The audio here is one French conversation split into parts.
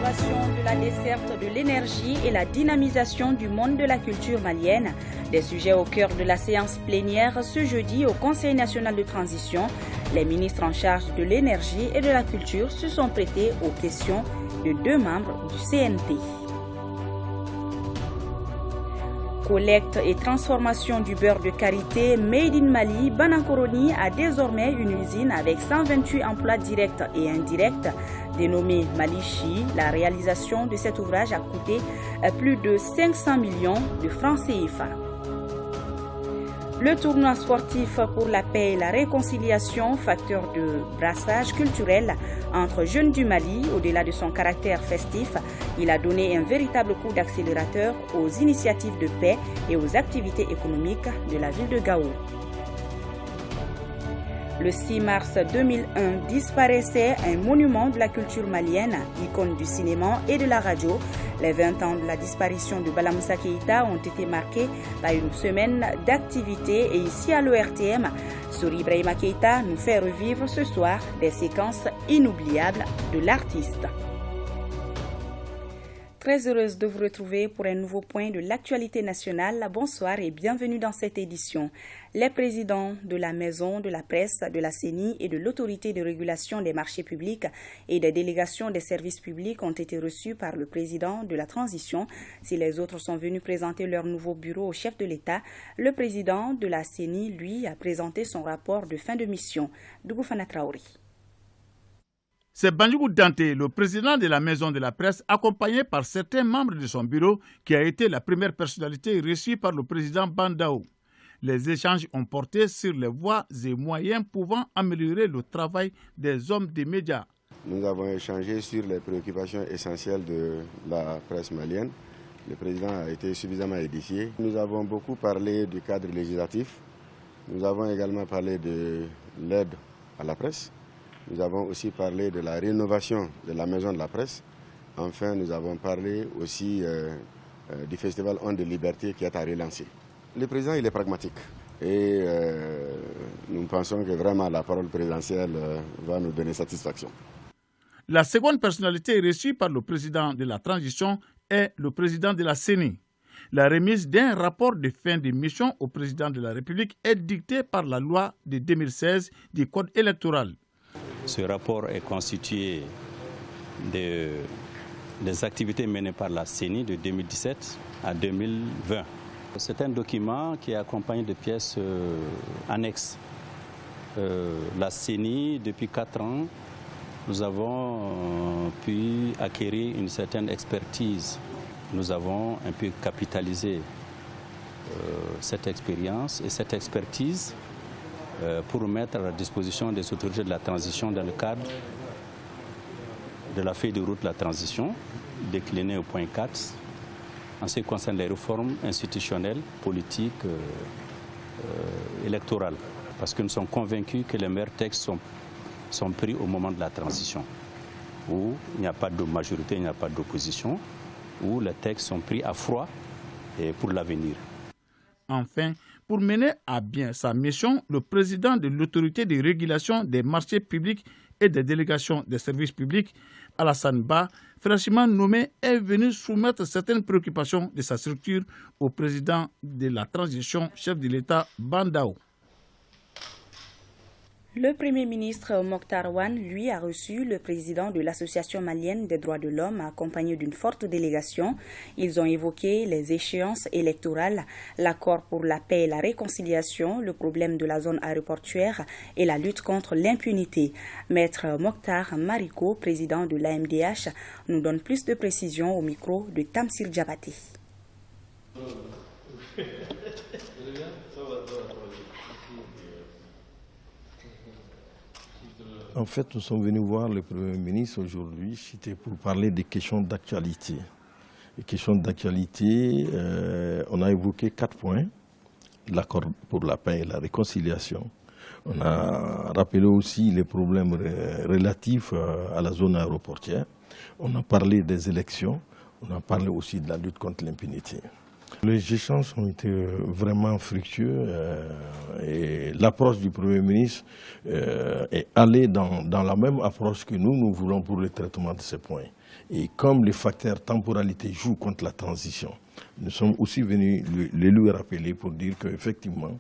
l'innovation de la desserte de l'énergie et la dynamisation du monde de la culture malienne. Des sujets au cœur de la séance plénière ce jeudi au Conseil national de transition. Les ministres en charge de l'énergie et de la culture se sont prêtés aux questions de 2 membres du CNT. Collecte et transformation du beurre de karité Made in Mali, Banankoroni a désormais une usine avec 128 emplois directs et indirects. Dénommée Malichi, la réalisation de cet ouvrage a coûté plus de 500 millions de francs CFA. Le tournoi sportif pour la paix et la réconciliation, facteur de brassage culturel entre jeunes du Mali, au-delà de son caractère festif, il a donné un véritable coup d'accélérateur aux initiatives de paix et aux activités économiques de la ville de Gao. Le 6 mars 2001 disparaissait un monument de la culture malienne, icône du cinéma et de la radio. Les 20 ans de la disparition de Bala Moussa Keïta ont été marqués par une semaine d'activité et ici à l'ORTM, Souri Ibrahima Keïta nous fait revivre ce soir des séquences inoubliables de l'artiste. Très heureuse de vous retrouver pour un nouveau point de l'actualité nationale. Bonsoir et bienvenue dans cette édition. Les présidents de la Maison de la Presse, de la CENI et de l'Autorité de régulation des marchés publics et des délégations des services publics ont été reçus par le président de la transition. Si les autres sont venus présenter leur nouveau bureau au chef de l'État, le président de la CENI, lui, a présenté son rapport de fin de mission. Dougoufana Traori. C'est Bandjougou Dante, le président de la Maison de la Presse, accompagné par certains membres de son bureau, qui a été la première personnalité reçue par le président Bandao. Les échanges ont porté sur les voies et moyens pouvant améliorer le travail des hommes des médias. Nous avons échangé sur les préoccupations essentielles de la presse malienne. Le président a été suffisamment édifié. Nous avons beaucoup parlé du cadre législatif. Nous avons également parlé de l'aide à la presse. Nous avons aussi parlé de la rénovation de la Maison de la Presse. Enfin, nous avons parlé aussi du festival Ondes de Liberté qui est à relancer. Le président, il est pragmatique et nous pensons que vraiment la parole présidentielle va nous donner satisfaction. La seconde personnalité reçue par le président de la transition est le président de la CENI. La remise d'un rapport de fin de mission au président de la République est dictée par la loi de 2016 du Code électoral. Ce rapport est constitué des activités menées par la CENI de 2017 à 2020. C'est un document qui est accompagné de pièces annexes. La CENI, depuis 4 ans, nous avons pu acquérir une certaine expertise. Nous avons un peu capitalisé cette expérience et cette expertise pour mettre à la disposition des autorités de la transition dans le cadre de la feuille de route de la transition, déclinée au point 4, en ce qui concerne les réformes institutionnelles, politiques, électorales. Parce que nous sommes convaincus que les meilleurs textes sont pris au moment de la transition, où il n'y a pas de majorité, il n'y a pas d'opposition, où les textes sont pris à froid et pour l'avenir. Enfin, pour mener à bien sa mission, le président de l'autorité de régulation des marchés publics et des délégations des services publics, Alassane Ba, fraîchement nommé, est venu soumettre certaines préoccupations de sa structure au président de la transition, chef de l'État Bandao. Le Premier ministre Mokhtar Wane, lui, a reçu le président de l'Association malienne des droits de l'homme, accompagné d'une forte délégation. Ils ont évoqué les échéances électorales, l'accord pour la paix et la réconciliation, le problème de la zone aéroportuaire et la lutte contre l'impunité. Maître Mokhtar Mariko, président de l'AMDH, nous donne plus de précisions au micro de Tamsir Djabati. En fait, nous sommes venus voir le Premier ministre aujourd'hui, c'était pour parler des questions d'actualité. Les questions d'actualité, on a évoqué 4 points. L'accord pour la paix et la réconciliation. On a rappelé aussi les problèmes relatifs à la zone aéroportière. On a parlé des élections. On a parlé aussi de la lutte contre l'impunité. Les échanges ont été vraiment fructueux et l'approche du Premier ministre est allée dans la même approche que nous voulons pour le traitement de ces points. Et comme les facteurs temporalité jouent contre la transition, nous sommes aussi venus les lui rappeler pour dire qu'effectivement,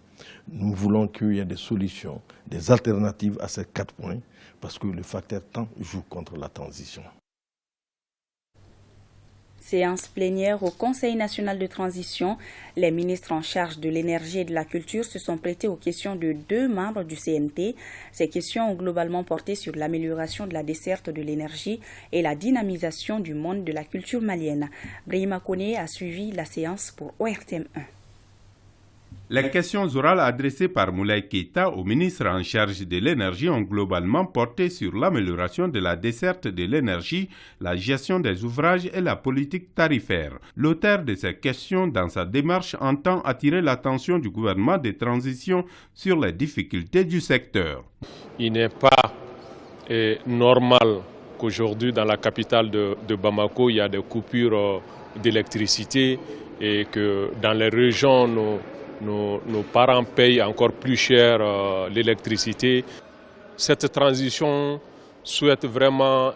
nous voulons qu'il y ait des solutions, des alternatives à ces 4 points, parce que le facteur temps joue contre la transition. Séance plénière au Conseil national de transition. Les ministres en charge de l'énergie et de la culture se sont prêtés aux questions de 2 membres du CNT. Ces questions ont globalement porté sur l'amélioration de la desserte de l'énergie et la dynamisation du monde de la culture malienne. Brahima Kone a suivi la séance pour ORTM 1. Les questions orales adressées par Moulay Keïta au ministre en charge de l'énergie ont globalement porté sur l'amélioration de la desserte de l'énergie, la gestion des ouvrages et la politique tarifaire. L'auteur de ces questions, dans sa démarche, entend attirer l'attention du gouvernement de transition sur les difficultés du secteur. Il n'est pas normal qu'aujourd'hui, dans la capitale de Bamako, il y a des coupures d'électricité et que dans les régions, nos parents payent encore plus cher l'électricité. Cette transition souhaite vraiment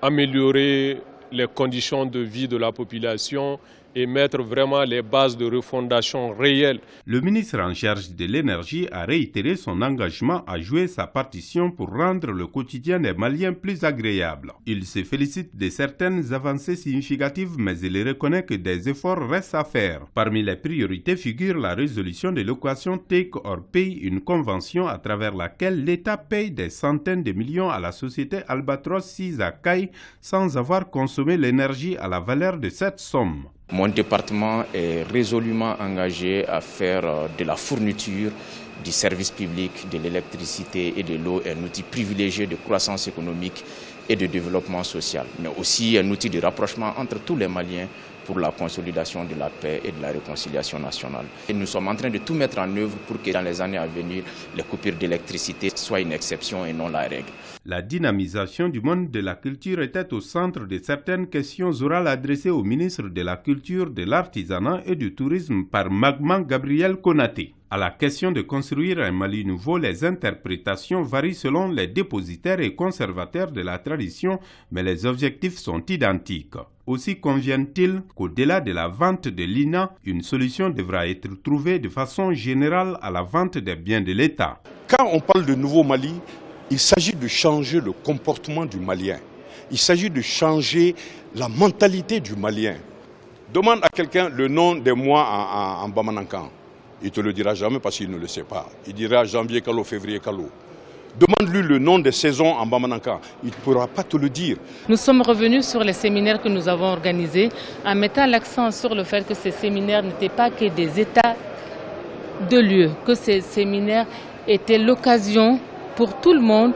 améliorer les conditions de vie de la population et mettre vraiment les bases de refondation réelles. Le ministre en charge de l'énergie a réitéré son engagement à jouer sa partition pour rendre le quotidien des Maliens plus agréable. Il se félicite de certaines avancées significatives, mais il reconnaît que des efforts restent à faire. Parmi les priorités figure la résolution de l'équation Take or Pay, une convention à travers laquelle l'État paye des centaines de millions à la société Albatros 6 à Caille sans avoir consommé l'énergie à la valeur de cette somme. Mon département est résolument engagé à faire de la fourniture du service public, de l'électricité et de l'eau un outil privilégié de croissance économique et de développement social, mais aussi un outil de rapprochement entre tous les Maliens pour la consolidation de la paix et de la réconciliation nationale. Et nous sommes en train de tout mettre en œuvre pour que dans les années à venir, les coupures d'électricité soient une exception et non la règle. La dynamisation du monde de la culture était au centre de certaines questions orales adressées au ministre de la Culture, de l'Artisanat et du Tourisme par Magman Gabriel Konaté. À la question de construire un Mali nouveau, les interprétations varient selon les dépositaires et conservateurs de la tradition, mais les objectifs sont identiques. Aussi convient-il qu'au-delà de la vente de l'INA, une solution devra être trouvée de façon générale à la vente des biens de l'État. Quand on parle de nouveau Mali, il s'agit de changer le comportement du Malien. Il s'agit de changer la mentalité du Malien. Demande à quelqu'un le nom des mois en Bamanankan. Il ne te le dira jamais parce qu'il ne le sait pas. Il dira janvier Kalo, février Kalo. Demande-lui le nom des saisons en Bamanankan. Il ne pourra pas te le dire. Nous sommes revenus sur les séminaires que nous avons organisés en mettant l'accent sur le fait que ces séminaires n'étaient pas que des états de lieu, que ces séminaires étaient l'occasion pour tout le monde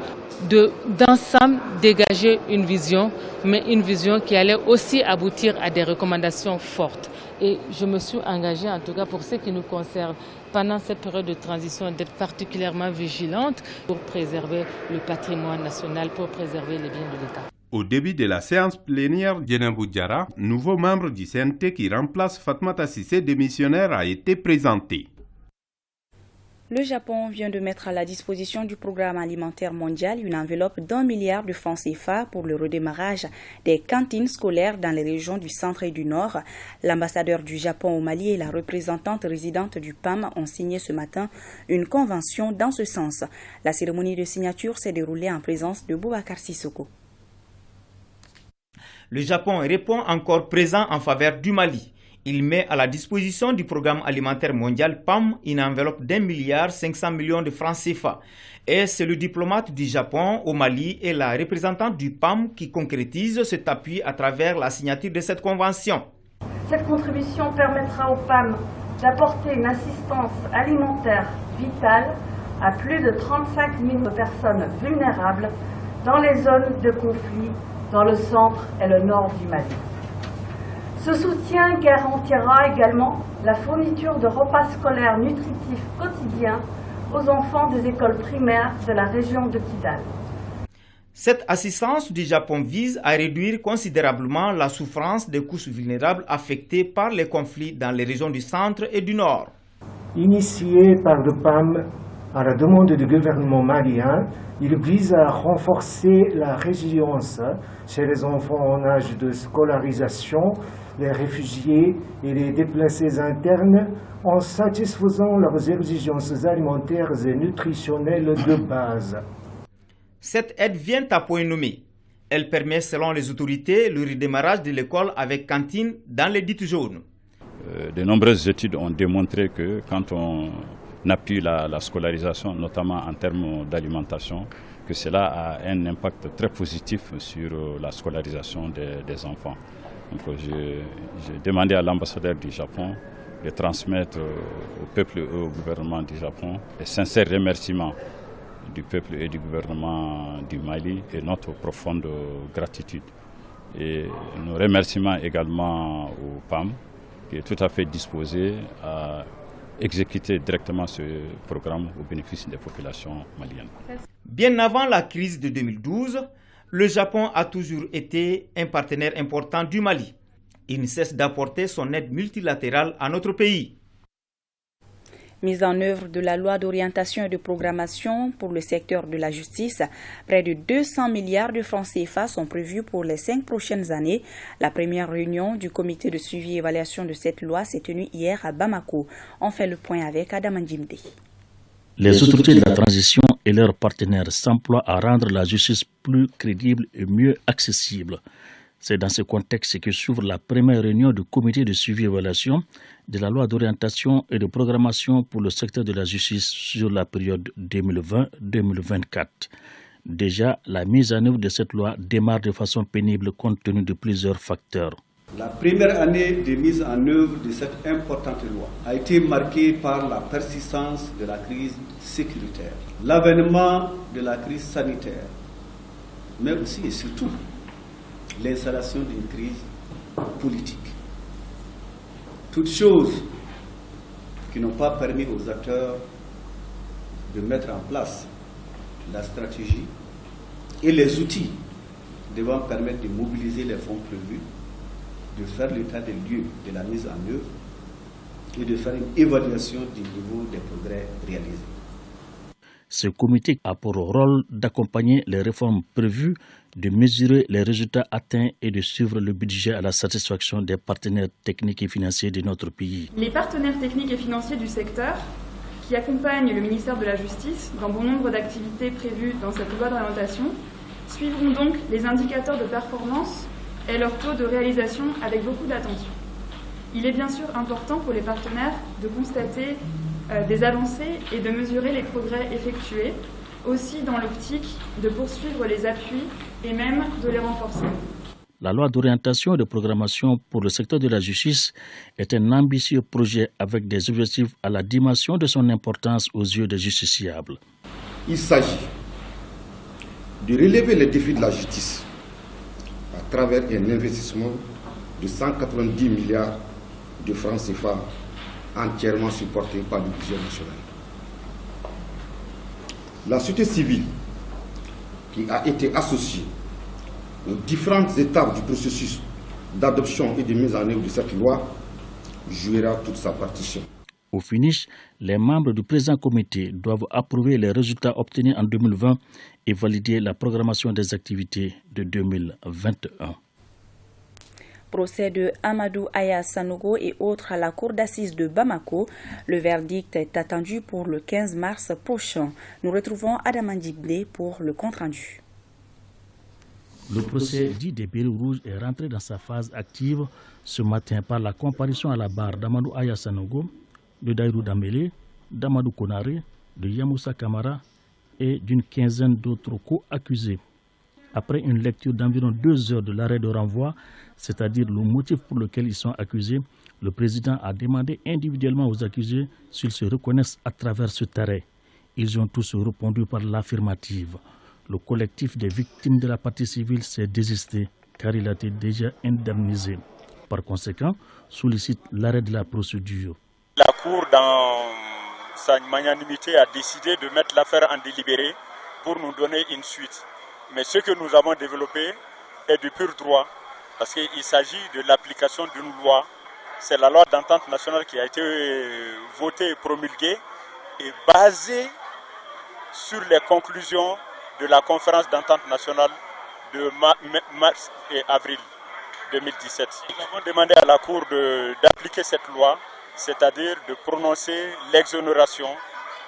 d'ensemble dégager une vision, mais une vision qui allait aussi aboutir à des recommandations fortes. Et je me suis engagée, en tout cas pour ce qui nous concerne, pendant cette période de transition, d'être particulièrement vigilante pour préserver le patrimoine national, pour préserver les biens de l'État. Au début de la séance plénière, Djenabou Diarra, nouveau membre du CNT qui remplace Fatmata Sissé, démissionnaire, a été présenté. Le Japon vient de mettre à la disposition du Programme alimentaire mondial une enveloppe d'1 milliard de francs CFA pour le redémarrage des cantines scolaires dans les régions du centre et du nord. L'ambassadeur du Japon au Mali et la représentante résidente du PAM ont signé ce matin une convention dans ce sens. La cérémonie de signature s'est déroulée en présence de Boubacar Sissoko. Le Japon répond encore présent en faveur du Mali. Il met à la disposition du Programme alimentaire mondial PAM une enveloppe d'1,5 milliard de francs CFA. Et c'est le diplomate du Japon au Mali et la représentante du PAM qui concrétise cet appui à travers la signature de cette convention. Cette contribution permettra au PAM d'apporter une assistance alimentaire vitale à plus de 35 000 personnes vulnérables dans les zones de conflit dans le centre et le nord du Mali. Ce soutien garantira également la fourniture de repas scolaires nutritifs quotidiens aux enfants des écoles primaires de la région de Kidal. Cette assistance du Japon vise à réduire considérablement la souffrance des couches vulnérables affectées par les conflits dans les régions du centre et du nord. Initié par le PAM à la demande du gouvernement malien, il vise à renforcer la résilience chez les enfants en âge de scolarisation, les réfugiés et les déplacés internes en satisfaisant leurs exigences alimentaires et nutritionnelles de base. Cette aide vient à point nommé. Elle permet, selon les autorités, le redémarrage de l'école avec cantine dans les dites zones. De nombreuses études ont démontré que quand on appuie la scolarisation, notamment en termes d'alimentation, que cela a un impact très positif sur la scolarisation des enfants. Donc j'ai demandé à l'ambassadeur du Japon de transmettre au peuple et au gouvernement du Japon les sincères remerciements du peuple et du gouvernement du Mali et notre profonde gratitude. Et nos remerciements également au PAM, qui est tout à fait disposé à exécuter directement ce programme au bénéfice des populations maliennes. Bien avant la crise de 2012, le Japon a toujours été un partenaire important du Mali. Il ne cesse d'apporter son aide multilatérale à notre pays. Mise en œuvre de la loi d'orientation et de programmation pour le secteur de la justice, près de 200 milliards de francs CFA sont prévus pour les 5 prochaines années. La première réunion du comité de suivi et évaluation de cette loi s'est tenue hier à Bamako. On fait le point avec Adam Ndjimde. Les autorités de la transition et leurs partenaires s'emploient à rendre la justice plus crédible et mieux accessible. C'est dans ce contexte que s'ouvre la première réunion du comité de suivi et évaluation de la loi d'orientation et de programmation pour le secteur de la justice sur la période 2020-2024. Déjà, la mise en œuvre de cette loi démarre de façon pénible compte tenu de plusieurs facteurs. La première année de mise en œuvre de cette importante loi a été marquée par la persistance de la crise sécuritaire, l'avènement de la crise sanitaire, mais aussi et surtout l'installation d'une crise politique. Toutes choses qui n'ont pas permis aux acteurs de mettre en place la stratégie et les outils devant permettre de mobiliser les fonds prévus, de faire l'état des lieux de la mise en œuvre et de faire une évaluation du niveau des progrès réalisés. Ce comité a pour rôle d'accompagner les réformes prévues, de mesurer les résultats atteints et de suivre le budget à la satisfaction des partenaires techniques et financiers de notre pays. Les partenaires techniques et financiers du secteur qui accompagnent le ministère de la Justice dans bon nombre d'activités prévues dans cette loi d'orientation suivront donc les indicateurs de performance et leur taux de réalisation avec beaucoup d'attention. Il est bien sûr important pour les partenaires de constater des avancées et de mesurer les progrès effectués, aussi dans l'optique de poursuivre les appuis et même de les renforcer. La loi d'orientation et de programmation pour le secteur de la justice est un ambitieux projet avec des objectifs à la dimension de son importance aux yeux des justiciables. Il s'agit de relever les défis de la justice à travers un investissement de 190 milliards de francs CFA entièrement supporté par le budget national. La société civile qui a été associée aux différentes étapes du processus d'adoption et de mise en œuvre de cette loi jouera toute sa partition. Au finish, les membres du présent comité doivent approuver les résultats obtenus en 2020 et valider la programmation des activités de 2021. Procès de Amadou Aya Sanogo et autres à la cour d'assises de Bamako. Le verdict est attendu pour le 15 mars prochain. Nous retrouvons Adam Ndjimde pour le compte-rendu. Le procès dit des bérets rouges est rentré dans sa phase active ce matin par la comparution à la barre d'Amadou Aya Sanogo, de Daïrou Dambélé, d'Amadou Konaré, de Yamoussa Kamara et d'une quinzaine d'autres co-accusés. Après une lecture d'environ 2 heures de l'arrêt de renvoi, c'est-à-dire le motif pour lequel ils sont accusés, le président a demandé individuellement aux accusés s'ils se reconnaissent à travers cet arrêt. Ils ont tous répondu par l'affirmative. Le collectif des victimes de la partie civile s'est désisté car il a été déjà indemnisé. Par conséquent, sollicite l'arrêt de la procédure. La Cour, dans sa magnanimité, a décidé de mettre l'affaire en délibéré pour nous donner une suite. Mais ce que nous avons développé est de pur droit, parce qu'il s'agit de l'application d'une loi. C'est la loi d'entente nationale qui a été votée et promulguée et basée sur les conclusions de la conférence d'entente nationale de mars et avril 2017. Nous avons demandé à la Cour d'appliquer cette loi, c'est-à-dire de prononcer l'exonération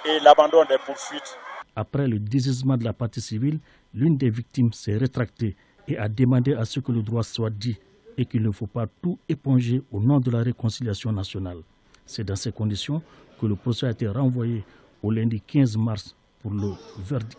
et l'abandon des poursuites. Après le désistement de la partie civile, l'une des victimes s'est rétractée et a demandé à ce que le droit soit dit et qu'il ne faut pas tout éponger au nom de la réconciliation nationale. C'est dans ces conditions que le procès a été renvoyé au lundi 15 mars pour le verdict.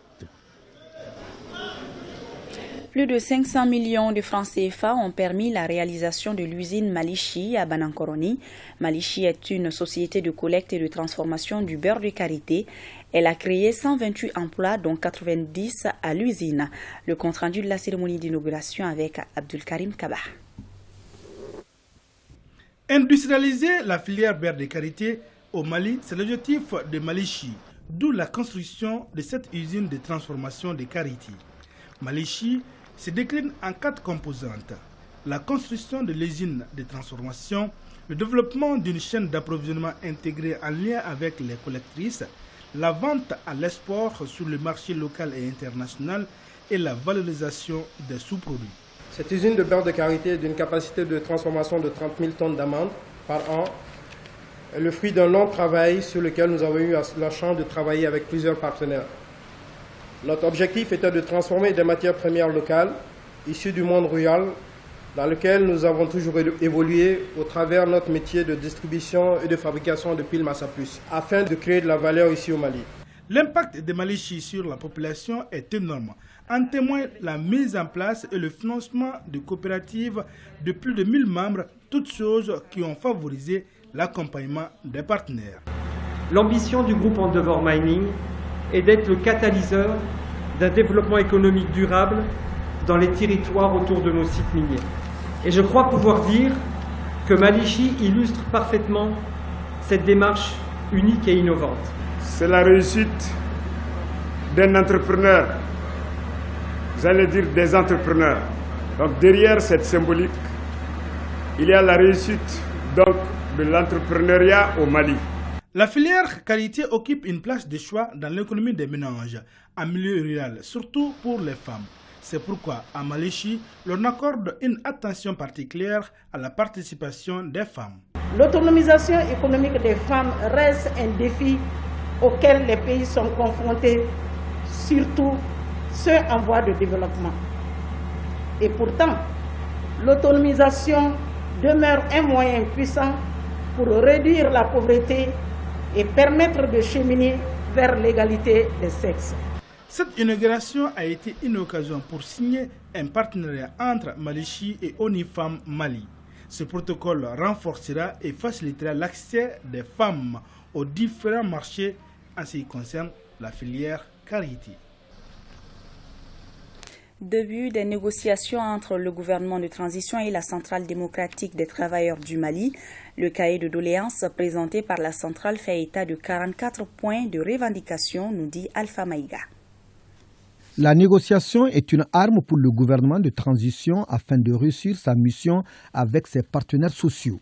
Plus de 500 millions de francs CFA ont permis la réalisation de l'usine Malichi à Banankoroni. Malichi est une société de collecte et de transformation du beurre de karité. Elle a créé 128 emplois, dont 90 à l'usine. Le compte-rendu de la cérémonie d'inauguration avec Abdulkarim Kaba. Industrialiser la filière beurre de karité au Mali, c'est l'objectif de Malichi, d'où la construction de cette usine de transformation de karité. Malichi se décline en 4 composantes. La construction de l'usine de transformation, le développement d'une chaîne d'approvisionnement intégrée en lien avec les collectrices, la vente à l'export sur le marché local et international et la valorisation des sous-produits. Cette usine de beurre de karité d'une capacité de transformation de 30 000 tonnes d'amandes par an est le fruit d'un long travail sur lequel nous avons eu la chance de travailler avec plusieurs partenaires. Notre objectif était de transformer des matières premières locales, issues du monde rural, dans lequel nous avons toujours évolué au travers de notre métier de distribution et de fabrication de piles Massa Plus, afin de créer de la valeur ici au Mali. L'impact de Malichi sur la population est énorme. En témoigne la mise en place et le financement de coopératives de plus de 1000 membres, toutes choses qui ont favorisé l'accompagnement des partenaires. L'ambition du groupe Endeavour Mining est d'être le catalyseur d'un développement économique durable dans les territoires autour de nos sites miniers. Et je crois pouvoir dire que Malichi illustre parfaitement cette démarche unique et innovante. C'est la réussite d'un entrepreneur, vous allez dire des entrepreneurs. Donc derrière cette symbolique, il y a la réussite donc, de l'entrepreneuriat au Mali. La filière qualité occupe une place de choix dans l'économie des ménages en milieu rural, surtout pour les femmes. C'est pourquoi à Malichi, l'on accorde une attention particulière à la participation des femmes. L'autonomisation économique des femmes reste un défi auquel les pays sont confrontés, surtout ceux en voie de développement. Et pourtant, l'autonomisation demeure un moyen puissant pour réduire la pauvreté et permettre de cheminer vers l'égalité des sexes. Cette inauguration a été une occasion pour signer un partenariat entre Malichi et Onifam Mali. Ce protocole renforcera et facilitera l'accès des femmes aux différents marchés en ce qui concerne la filière karité. Début des négociations entre le gouvernement de transition et la Centrale démocratique des travailleurs du Mali. Le cahier de doléances présenté par la centrale fait état de 44 points de revendication, nous dit Alpha Maïga. La négociation est une arme pour le gouvernement de transition afin de réussir sa mission avec ses partenaires sociaux.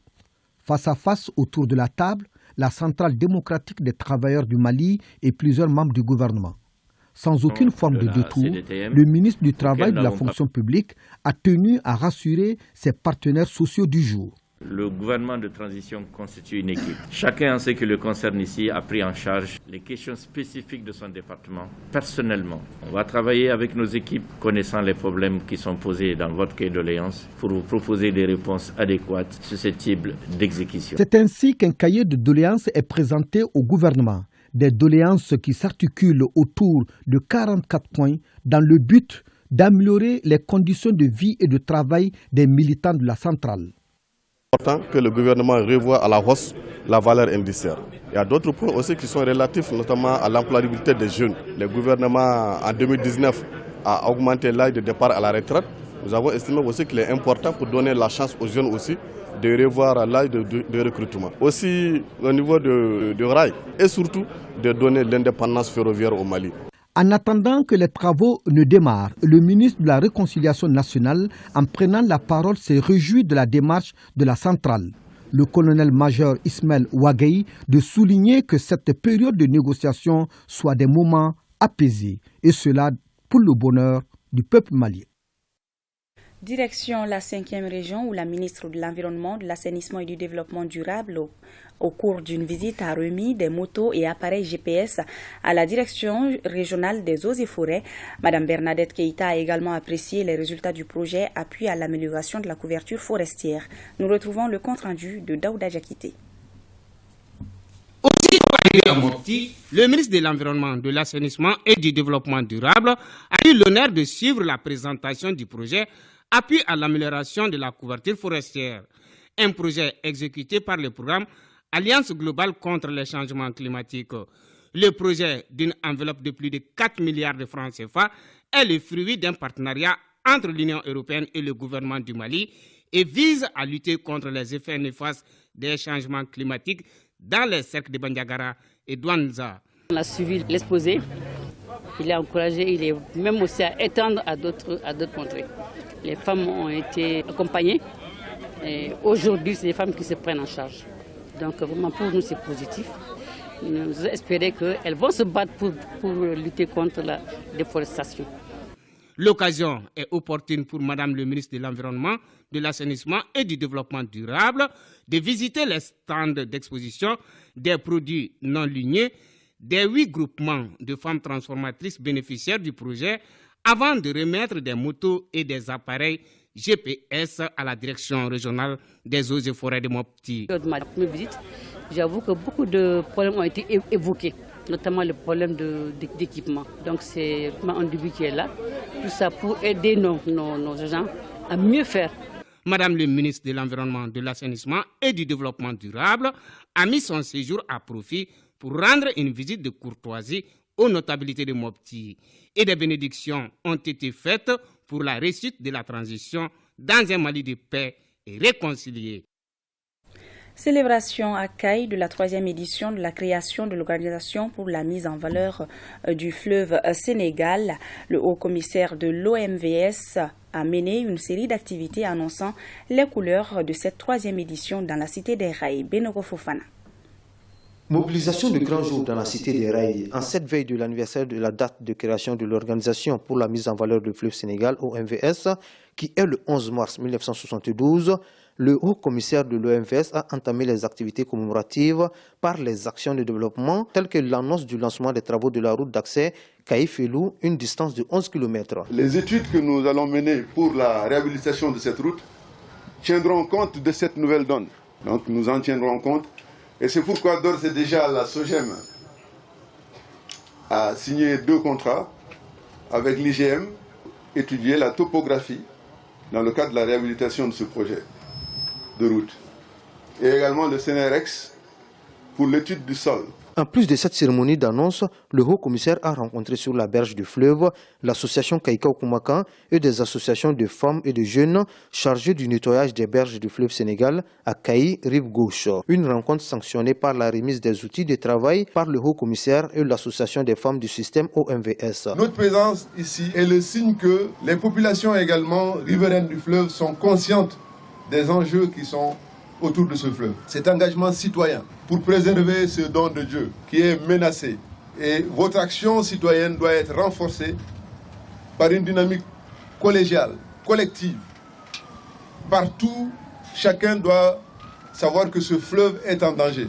Face à face autour de la table, la Centrale démocratique des travailleurs du Mali et plusieurs membres du gouvernement. Sans aucune forme de détour, le ministre du Travail et de la fonction publique a tenu à rassurer ses partenaires sociaux du jour. Le gouvernement de transition constitue une équipe. Chacun en ce qui le concerne ici a pris en charge les questions spécifiques de son département. Personnellement, on va travailler avec nos équipes connaissant les problèmes qui sont posés dans votre cahier de doléances pour vous proposer des réponses adéquates susceptibles d'exécution. C'est ainsi qu'un cahier de doléances est présenté au gouvernement. Des doléances qui s'articulent autour de 44 points dans le but d'améliorer les conditions de vie et de travail des militants de la centrale. C'est important que le gouvernement revoie à la hausse la valeur indiciaire. Il y a d'autres points aussi qui sont relatifs notamment à l'employabilité des jeunes. Le gouvernement en 2019 a augmenté l'âge de départ à la retraite. Nous avons estimé aussi qu'il est important pour donner la chance aux jeunes aussi de revoir l'âge de recrutement. Aussi au niveau de rail et surtout de donner l'indépendance ferroviaire au Mali. En attendant que les travaux ne démarrent, le ministre de la Réconciliation nationale, en prenant la parole, s'est réjoui de la démarche de la centrale. Le colonel-major Ismaël Ouagaï de souligner que cette période de négociation soit des moments apaisés, et cela pour le bonheur du peuple malien. Direction la 5e région où la ministre de l'Environnement, de l'Assainissement et du Développement durable, au cours d'une visite, a remis des motos et appareils GPS à la Direction régionale des eaux et forêts. Madame Bernadette Keïta a également apprécié les résultats du projet Appui à l'amélioration de la couverture forestière. Nous retrouvons le compte-rendu de Daouda Diakité. À Mopti, le ministre de l'Environnement, de l'Assainissement et du Développement durable a eu l'honneur de suivre la présentation du projet Appui à l'amélioration de la couverture forestière, un projet exécuté par le programme Alliance globale contre les changements climatiques. Le projet, d'une enveloppe de plus de 4 milliards de francs CFA, est le fruit d'un partenariat entre l'Union européenne et le gouvernement du Mali et vise à lutter contre les effets néfastes des changements climatiques dans les cercles de Bandiagara et Douanza. On a suivi l'exposé, il est encouragé, il est même aussi à étendre à d'autres contrées. Les femmes ont été accompagnées et aujourd'hui, c'est les femmes qui se prennent en charge. Donc vraiment pour nous, c'est positif. Nous espérons qu'elles vont se battre pour lutter contre la déforestation. L'occasion est opportune pour Madame le ministre de l'Environnement, de l'Assainissement et du Développement durable de visiter les stands d'exposition des produits non lignés des 8 groupements de femmes transformatrices bénéficiaires du projet avant de remettre des motos et des appareils GPS à la direction régionale des eaux et forêts de Mopti. Lors de ma première visite, j'avoue que beaucoup de problèmes ont été évoqués, notamment le problème d'équipement. Donc c'est un début qui est là, tout ça pour aider nos gens à mieux faire. Madame le ministre de l'Environnement, de l'Assainissement et du Développement durable a mis son séjour à profit pour rendre une visite de courtoisie aux notabilités de Mopti. Et des bénédictions ont été faites pour la réussite de la transition dans un Mali de paix et réconcilié. Célébration à Caille de la 3e édition de la création de l'Organisation pour la mise en valeur du fleuve Sénégal. Le haut-commissaire de l'OMVS a mené une série d'activités annonçant les couleurs de cette 3e édition dans la cité des Rails. Benoro Fofana. Mobilisation de grand jour dans la cité des Rails. En cette veille de l'anniversaire de la date de création de l'Organisation pour la mise en valeur du fleuve Sénégal, OMVS, qui est le 11 mars 1972, le haut-commissaire de l'OMVS a entamé les activités commémoratives par les actions de développement telles que l'annonce du lancement des travaux de la route d'accès Caïfelou, une distance de 11 km. Les études que nous allons mener pour la réhabilitation de cette route tiendront compte de cette nouvelle donne. Donc nous en tiendrons compte. Et c'est pourquoi d'ores et déjà la SOGEM a signé 2 contrats avec l'IGM, étudier la topographie dans le cadre de la réhabilitation de ce projet de route. Et également le CNRX pour l'étude du sol. En plus de cette cérémonie d'annonce, le haut-commissaire a rencontré sur la berge du fleuve l'association Kaïka Okumakan et des associations de femmes et de jeunes chargées du nettoyage des berges du fleuve Sénégal à Kaï, rive gauche. Une rencontre sanctionnée par la remise des outils de travail par le haut-commissaire et l'association des femmes du système OMVS. Notre présence ici est le signe que les populations également riveraines du fleuve sont conscientes des enjeux qui sont autour de ce fleuve. Cet engagement citoyen pour préserver ce don de Dieu qui est menacé. Et votre action citoyenne doit être renforcée par une dynamique collégiale, collective. Partout, chacun doit savoir que ce fleuve est en danger.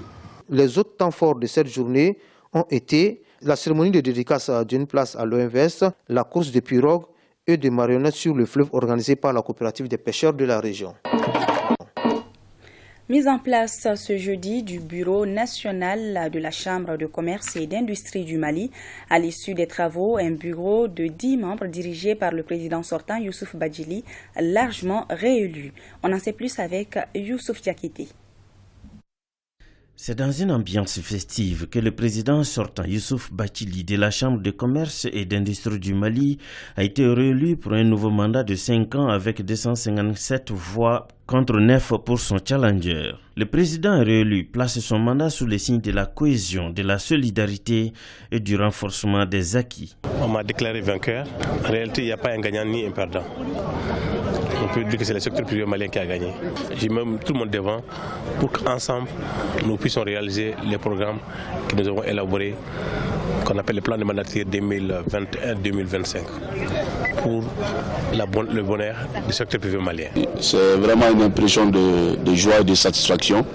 Les autres temps forts de cette journée ont été la cérémonie de dédicace d'une place à l'OMVS, la course de pirogues et de marionnettes sur le fleuve organisée par la coopérative des pêcheurs de la région. Mise en place ce jeudi du Bureau national de la Chambre de commerce et d'industrie du Mali. À l'issue des travaux, un bureau de 10 membres dirigé par le président sortant Youssouf Badjili, largement réélu. On en sait plus avec Youssouf Diakité. C'est dans une ambiance festive que le président sortant Youssouf Bathily de la Chambre de commerce et d'industrie du Mali a été réélu pour un nouveau mandat de 5 ans avec 257 voix contre 9 pour son challenger. Le président réélu place son mandat sous le signe de la cohésion, de la solidarité et du renforcement des acquis. On m'a déclaré vainqueur. En réalité, il n'y a pas un gagnant ni un perdant. On peut dire que c'est le secteur privé malien qui a gagné. J'ai même tout le monde devant pour qu'ensemble, nous puissions réaliser les programmes que nous avons élaborés, qu'on appelle le plan de mandature 2021-2025, pour le bonheur du secteur privé malien. C'est vraiment une impression de joie et de satisfaction,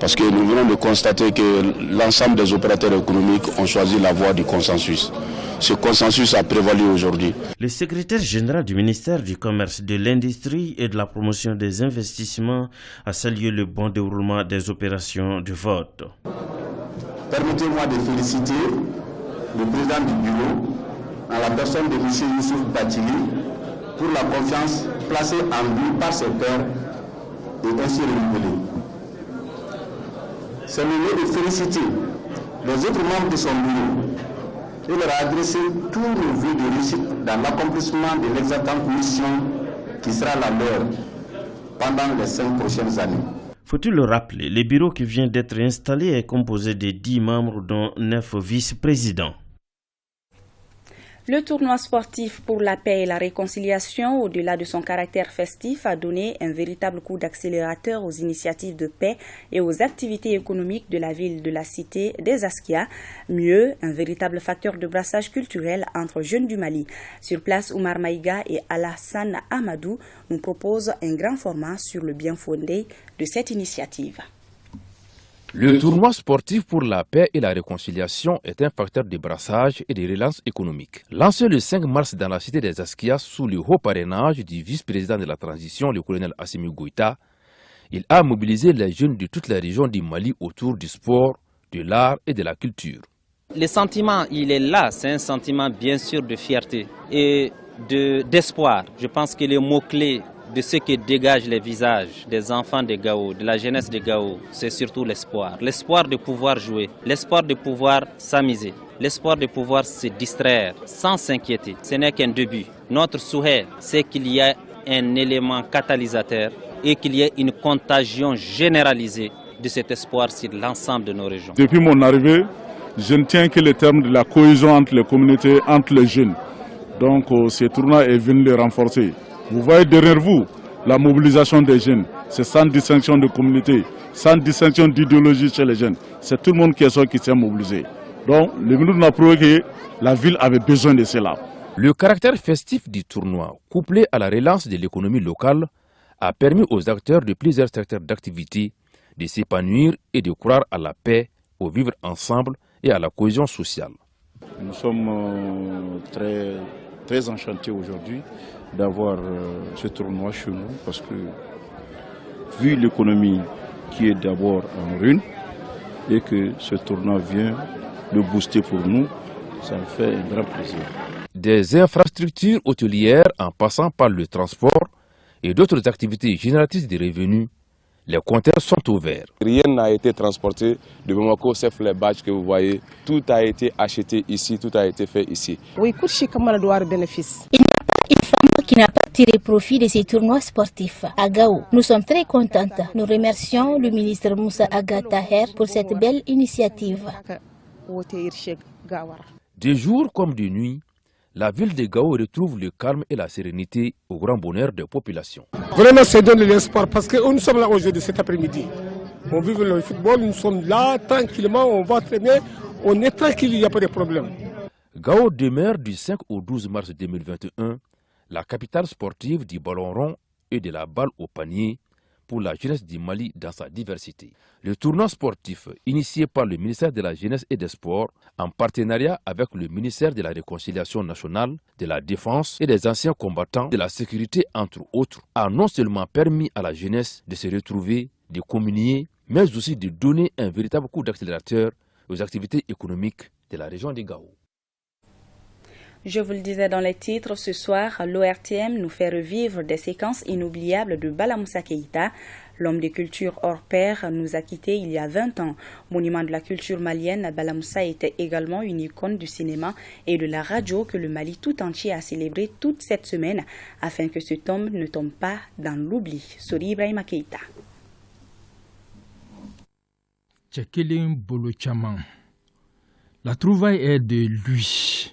parce que nous venons de constater que l'ensemble des opérateurs économiques ont choisi la voie du consensus. Ce consensus a prévalu aujourd'hui. Le secrétaire général du ministère du Commerce, de l'Industrie et de la Promotion des investissements a salué le bon déroulement des opérations de vote. Permettez-moi de féliciter le président du bureau, en la personne de M. Youssouf Bathily, pour la confiance placée en lui par ses pairs et ainsi renouvelée. C'est le lieu de féliciter les autres membres de son bureau et leur adresser tous nos vœux de réussite dans l'accomplissement de l'exactante mission qui sera la leur pendant les 5 prochaines années. Faut-il le rappeler, le bureau qui vient d'être installé est composé de 10 membres dont 9 vice-présidents. Le tournoi sportif pour la paix et la réconciliation, au-delà de son caractère festif, a donné un véritable coup d'accélérateur aux initiatives de paix et aux activités économiques de la ville de la cité des Askia. Mieux, un véritable facteur de brassage culturel entre jeunes du Mali. Sur place, Oumar Maïga et Alassane Amadou nous proposent un grand format sur le bien fondé de cette initiative. Le tournoi sportif pour la paix et la réconciliation est un facteur de brassage et de relance économique. Lancé le 5 mars dans la cité des Askia sous le haut parrainage du vice-président de la transition, le colonel Assimi Goïta, il a mobilisé les jeunes de toute la région du Mali autour du sport, de l'art et de la culture. Le sentiment, il est là, c'est un sentiment bien sûr de fierté et d'espoir. Je pense que les mots-clés de ce que dégagent les visages des enfants de Gao, de la jeunesse de Gao, c'est surtout l'espoir. L'espoir de pouvoir jouer, l'espoir de pouvoir s'amuser, l'espoir de pouvoir se distraire sans s'inquiéter. Ce n'est qu'un début. Notre souhait, c'est qu'il y ait un élément catalysateur et qu'il y ait une contagion généralisée de cet espoir sur l'ensemble de nos régions. Depuis mon arrivée, je ne tiens que le terme de la cohésion entre les communautés, entre les jeunes. Donc ce tournoi est venu les renforcer. Vous voyez derrière vous la mobilisation des jeunes. C'est sans distinction de communauté, sans distinction d'idéologie chez les jeunes. C'est tout le monde qui s'est mobilisé. Donc le ministre n'a prouvé que la ville avait besoin de cela. Le caractère festif du tournoi, couplé à la relance de l'économie locale, a permis aux acteurs de plusieurs secteurs d'activité de s'épanouir et de croire à la paix, au vivre ensemble et à la cohésion sociale. Nous sommes très enchantés aujourd'hui d'avoir ce tournoi chez nous parce que vu l'économie qui est d'abord en ruine et que ce tournoi vient le booster pour nous, ça me fait un grand plaisir. Des infrastructures hôtelières en passant par le transport et d'autres activités génératrices de revenus, les compteurs sont ouverts. Rien n'a été transporté de Bamako, sauf les badges que vous voyez. Tout a été acheté ici, tout a été fait ici. Oui, comment on doit bénéfice. Il n'y a pas une femme qui n'a pas tiré profit de ces tournois sportifs à Gao. Nous sommes très contentes. Nous remercions le ministre Moussa Aga Taher pour cette belle initiative. De jour comme de nuit, la ville de Gao retrouve le calme et la sérénité au grand bonheur des populations. Vraiment, ça donne de l'espoir parce que nous sommes là aujourd'hui, cet après-midi. On vit le football, nous sommes là tranquillement, on va très bien, on est tranquille, il n'y a pas de problème. Gao demeure du 5 au 12 mars 2021 la capitale sportive du ballon rond et de la balle au panier pour la jeunesse du Mali dans sa diversité. Le tournoi sportif, initié par le ministère de la Jeunesse et des Sports, en partenariat avec le ministère de la Réconciliation nationale, de la Défense et des anciens combattants de la sécurité, entre autres, a non seulement permis à la jeunesse de se retrouver, de communier, mais aussi de donner un véritable coup d'accélérateur aux activités économiques de la région de Gao. Je vous le disais dans les titres, ce soir, l'ORTM nous fait revivre des séquences inoubliables de Bala Moussa Keïta. L'homme de culture hors pair nous a quittés il y a 20 ans. Monument de la culture malienne, Bala Moussa était également une icône du cinéma et de la radio que le Mali tout entier a célébré toute cette semaine afin que ce tombe ne tombe pas dans l'oubli. Sori Ibrahima Keïta. Tchekeling Bolochaman. La trouvaille est de lui,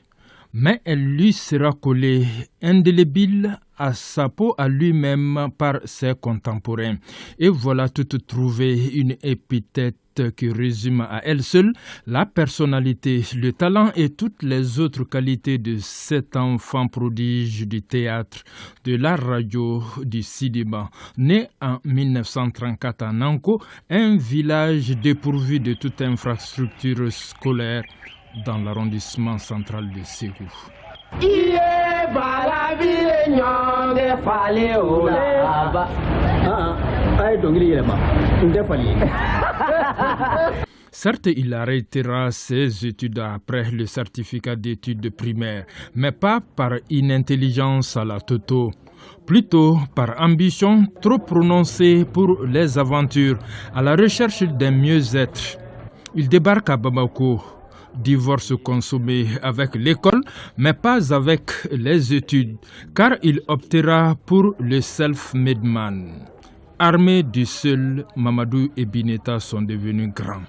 mais elle lui sera collée indélébile à sa peau à lui-même par ses contemporains. Et voilà toute trouvée une épithète qui résume à elle seule la personnalité, le talent et toutes les autres qualités de cet enfant prodige du théâtre, de la radio, du cinéma. Né en 1934 à Nanko, un village dépourvu de toute infrastructure scolaire dans l'arrondissement central de Ségou. Certes, il arrêtera ses études après le certificat d'études primaires, mais pas par inintelligence à la toto. Plutôt par ambition trop prononcée pour les aventures, à la recherche d'un mieux-être. Il débarque à Bamako. Divorce consommé avec l'école, mais pas avec les études, car il optera pour le self-made man. Armés du seul, Mamadou et Bineta sont devenus grands.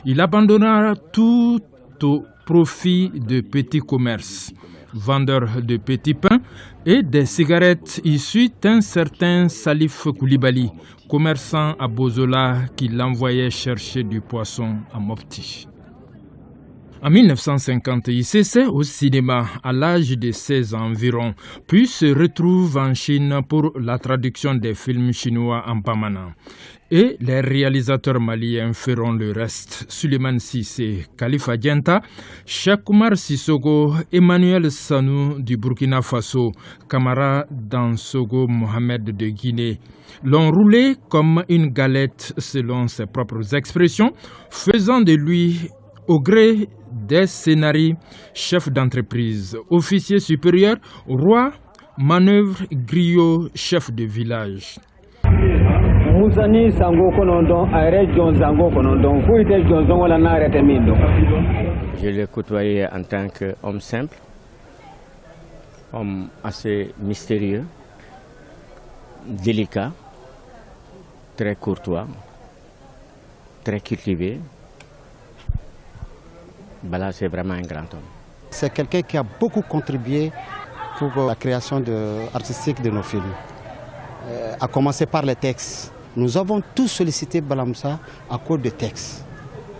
Il abandonnera tout au profit de petits commerces, vendeur de petits pains et des cigarettes issues d'un certain Salif Koulibaly, commerçant à Bozola qui l'envoyait chercher du poisson à Mopti. En 1950, il s'essaie au cinéma à l'âge de 16 ans environ, puis se retrouve en Chine pour la traduction des films chinois en pamana. Et les réalisateurs maliens feront le reste. Suleiman Sissé, Khalifa Dienta, Cheikh Oumar Sissoko, Emmanuel Sanou du Burkina Faso, Kamara Dansogo Mohamed de Guinée, l'ont roulé comme une galette selon ses propres expressions, faisant de lui, au gré des scénarios, chef d'entreprise, officier supérieur, roi, manœuvre, griot, chef de village. Je l'ai côtoyé en tant qu'homme simple, homme assez mystérieux, délicat, très courtois, très cultivé. Bala, c'est vraiment un grand homme. C'est quelqu'un qui a beaucoup contribué pour la création artistique de nos films. À commencer par les textes. Nous avons tous sollicité Bala Moussa à cause des textes.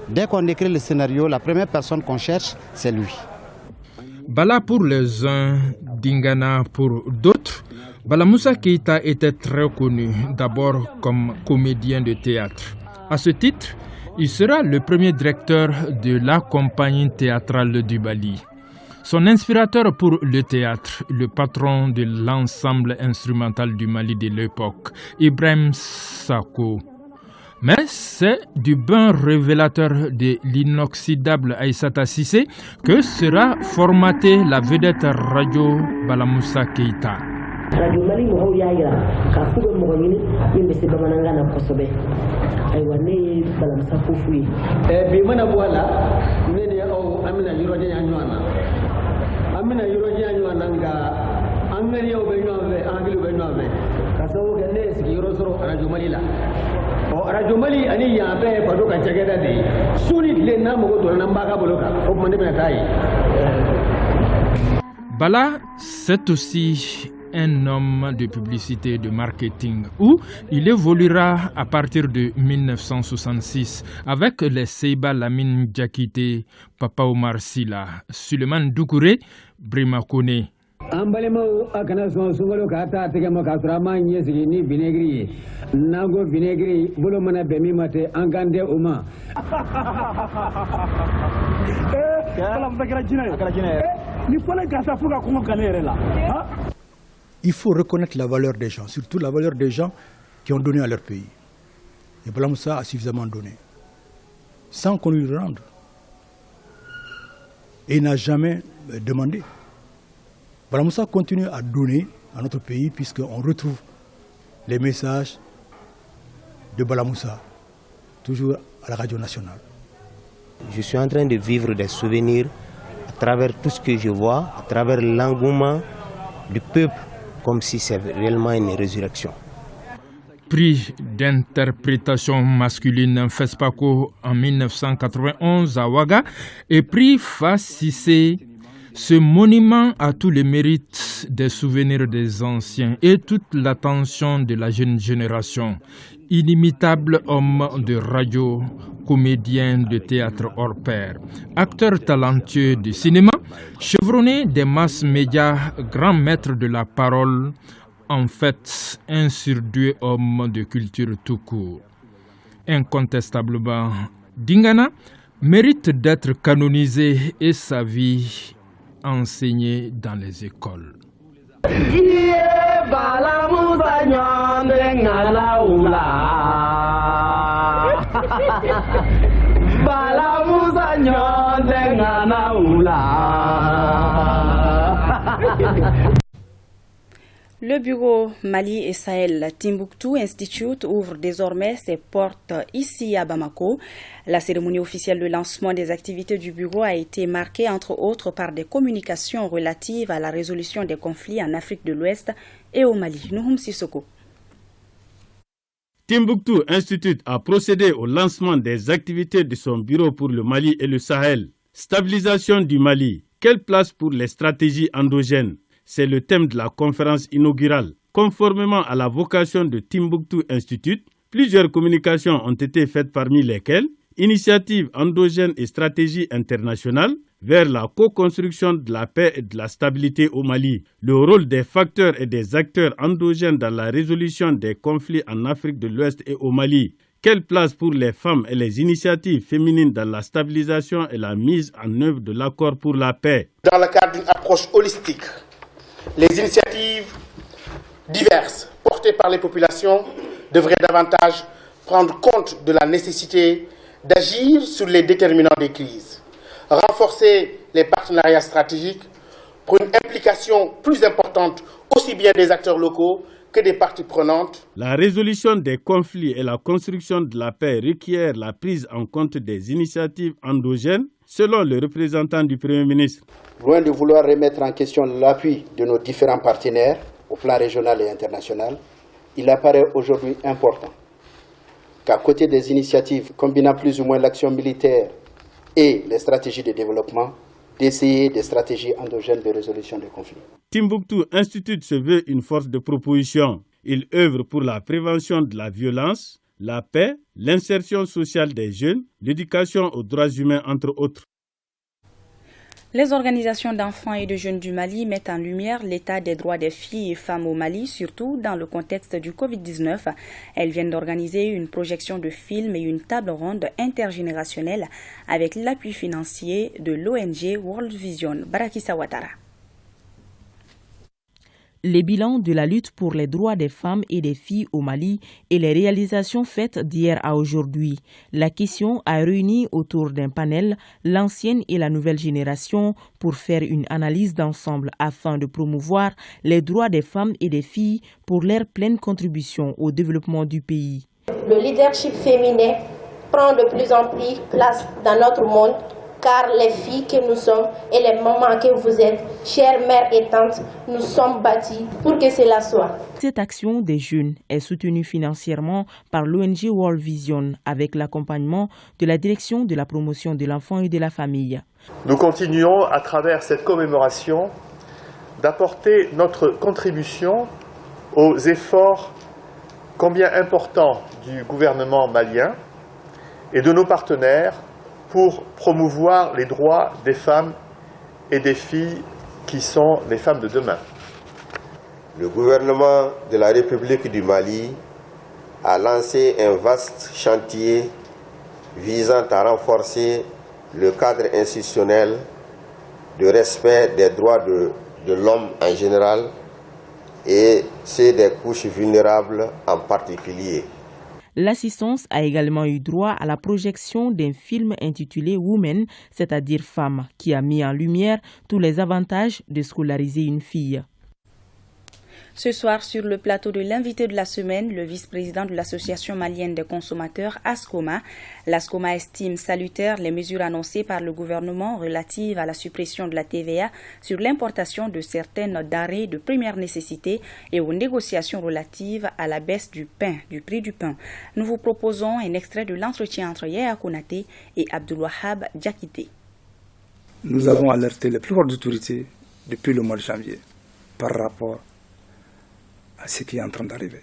Dès qu'on écrit le scénario, la première personne qu'on cherche, c'est lui. Bala pour les uns, Dingana pour d'autres. Bala Moussa Keïta était très connu, d'abord comme comédien de théâtre. À ce titre, il sera le premier directeur de la compagnie théâtrale du Mali. Son inspirateur pour le théâtre, le patron de l'ensemble instrumental du Mali de l'époque, Ibrahim Sako. Mais c'est du bain révélateur de l'inoxydable Aïssata Sissé que sera formatée la vedette radio Bala Moussa Keïta. Radio Mali mo yaayira ka fugo mo ngini yimbe se bamananga na kosobe ay wane Bala Moussa ko fuyi bi mana wala ne o amina yiro je anywana amina yiro je anywana nga angari o be nyove angli be nyove ka so ke ne sigi yiro soro Radio Mali la o Radio Mali ani ya be fado ka jageda de suni le na mo do na mbaga boloka o mo ndebe na tai Bala, c'est aussi un homme de publicité et de marketing où il évoluera à partir de 1966 avec les Seiba Lamine Diakité, Papa Omar Sila, Suleiman Doukouré, Brima Kone. Ambalemo akana songolo kata tegema kasrama nyesigi ni vinegri nago vinegri bolo mana bemi mate angande uma Il faut reconnaître la valeur des gens, surtout la valeur des gens qui ont donné à leur pays. Et Bala Moussa a suffisamment donné, sans qu'on lui rende. Et il n'a jamais demandé. Bala Moussa continue à donner à notre pays puisqu'on retrouve les messages de Balamoussa, toujours à la radio nationale. Je suis en train de vivre des souvenirs à travers tout ce que je vois, à travers l'engouement du peuple, comme si c'était réellement une résurrection. Prix d'interprétation masculine FESPACO en 1991 à Ouaga et prix Fassissé, ce monument a tous les mérites des souvenirs des anciens et toute l'attention de la jeune génération. Inimitable homme de radio, comédien de théâtre hors pair, acteur talentueux de cinéma, chevronné des masses médias, grand maître de la parole, en fait un surdoué homme de culture tout court. Incontestablement, Dingana mérite d'être canonisé et sa vie enseignée dans les écoles. Le bureau Mali et Sahel Timbuktu Institute ouvre désormais ses portes ici à Bamako. La cérémonie officielle de lancement des activités du bureau a été marquée entre autres par des communications relatives à la résolution des conflits en Afrique de l'Ouest et au Mali. Nouhoum Sissoko. Timbuktu Institute a procédé au lancement des activités de son bureau pour le Mali et le Sahel. Stabilisation du Mali. Quelle place pour les stratégies endogènes? C'est le thème de la conférence inaugurale. Conformément à la vocation de Timbuktu Institute, plusieurs communications ont été faites parmi lesquelles initiatives endogènes et stratégies internationales vers la co-construction de la paix et de la stabilité au Mali, le rôle des facteurs et des acteurs endogènes dans la résolution des conflits en Afrique de l'Ouest et au Mali. Quelle place pour les femmes et les initiatives féminines dans la stabilisation et la mise en œuvre de l'accord pour la paix? Dans le cadre d'une approche holistique, les initiatives diverses portées par les populations devraient davantage prendre compte de la nécessité d'agir sur les déterminants des crises, renforcer les partenariats stratégiques pour une implication plus importante aussi bien des acteurs locaux que des parties prenantes. La résolution des conflits et la construction de la paix requièrent la prise en compte des initiatives endogènes, selon le représentant du Premier ministre. Loin de vouloir remettre en question l'appui de nos différents partenaires au plan régional et international, il apparaît aujourd'hui important qu'à côté des initiatives combinant plus ou moins l'action militaire et les stratégies de développement, d'essayer des stratégies endogènes de résolution des conflits. Timbuktu Institute se veut une force de proposition. Il œuvre pour la prévention de la violence, la paix, l'insertion sociale des jeunes, l'éducation aux droits humains, entre autres. Les organisations d'enfants et de jeunes du Mali mettent en lumière l'état des droits des filles et femmes au Mali, surtout dans le contexte du Covid-19. Elles viennent d'organiser une projection de films et une table ronde intergénérationnelle avec l'appui financier de l'ONG World Vision. Barakissa Ouattara. Les bilans de la lutte pour les droits des femmes et des filles au Mali et les réalisations faites d'hier à aujourd'hui. La question a réuni autour d'un panel l'ancienne et la nouvelle génération pour faire une analyse d'ensemble afin de promouvoir les droits des femmes et des filles pour leur pleine contribution au développement du pays. Le leadership féminin prend de plus en plus place dans notre monde, car les filles que nous sommes et les mamans que vous êtes, chères mères et tantes, nous sommes bâties pour que cela soit. Cette action des jeunes est soutenue financièrement par l'ONG World Vision avec l'accompagnement de la Direction de la promotion de l'enfant et de la famille. Nous continuons à travers cette commémoration d'apporter notre contribution aux efforts combien importants du gouvernement malien et de nos partenaires pour promouvoir les droits des femmes et des filles qui sont les femmes de demain. Le gouvernement de la République du Mali a lancé un vaste chantier visant à renforcer le cadre institutionnel de respect des droits de l'homme en général et ceux des couches vulnérables en particulier. L'assistance a également eu droit à la projection d'un film intitulé Women, c'est-à-dire Femme, qui a mis en lumière tous les avantages de scolariser une fille. Ce soir, sur le plateau de l'invité de la semaine, le vice-président de l'Association malienne des consommateurs, ASCOMA. L'ASCOMA estime salutaires les mesures annoncées par le gouvernement relatives à la suppression de la TVA sur l'importation de certaines denrées de première nécessité et aux négociations relatives à la baisse du prix du pain. Nous vous proposons un extrait de l'entretien entre Yaya Konaté et Abdulwahab Diakité. Nous avons alerté les plus hautes autorités depuis le mois de janvier par rapport à ce qui est en train d'arriver.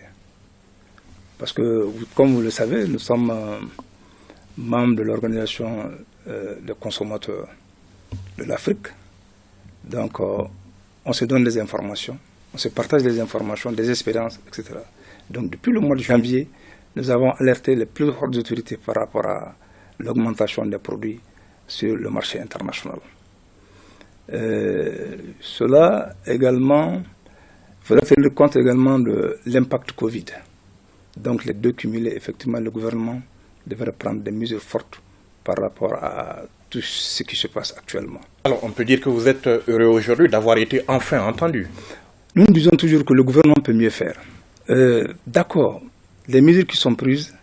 Parce que, comme vous le savez, nous sommes membres de l'organisation des consommateurs de l'Afrique. Donc, on se donne des informations, on se partage des informations, des expériences, etc. Donc, depuis le mois de janvier, nous avons alerté les plus hautes autorités par rapport à l'augmentation des produits sur le marché international. Cela également, il faudra tenir compte également de l'impact Covid. Donc les deux cumulés, effectivement, le gouvernement devrait prendre des mesures fortes par rapport à tout ce qui se passe actuellement. Alors on peut dire que vous êtes heureux aujourd'hui d'avoir été enfin entendu. Nous disons toujours que le gouvernement peut mieux faire. D'accord, les mesures qui sont prises,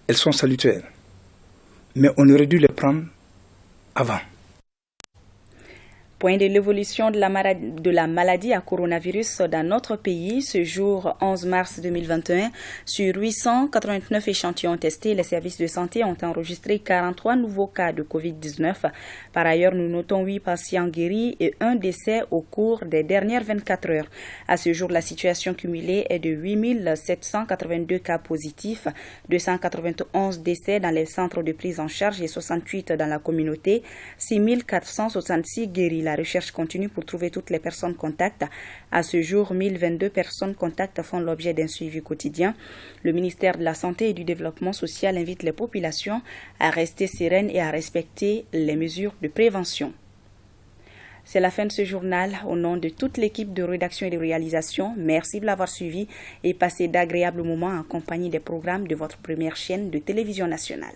elles sont salutaires. Mais on aurait dû les prendre avant. Point de l'évolution de la maladie à coronavirus dans notre pays. Ce jour 11 mars 2021, sur 889 échantillons testés, les services de santé ont enregistré 43 nouveaux cas de Covid-19. Par ailleurs, nous notons 8 patients guéris et 1 décès au cours des dernières 24 heures. À ce jour, la situation cumulée est de 8 782 cas positifs, 291 décès dans les centres de prise en charge et 68 dans la communauté, 6 466 guéris. La recherche continue pour trouver toutes les personnes contacts. À ce jour, 1022 personnes contacts font l'objet d'un suivi quotidien. Le ministère de la Santé et du Développement social invite les populations à rester sereines et à respecter les mesures de prévention. C'est la fin de ce journal. Au nom de toute l'équipe de rédaction et de réalisation, merci de l'avoir suivi et passez d'agréables moments en compagnie des programmes de votre première chaîne de télévision nationale.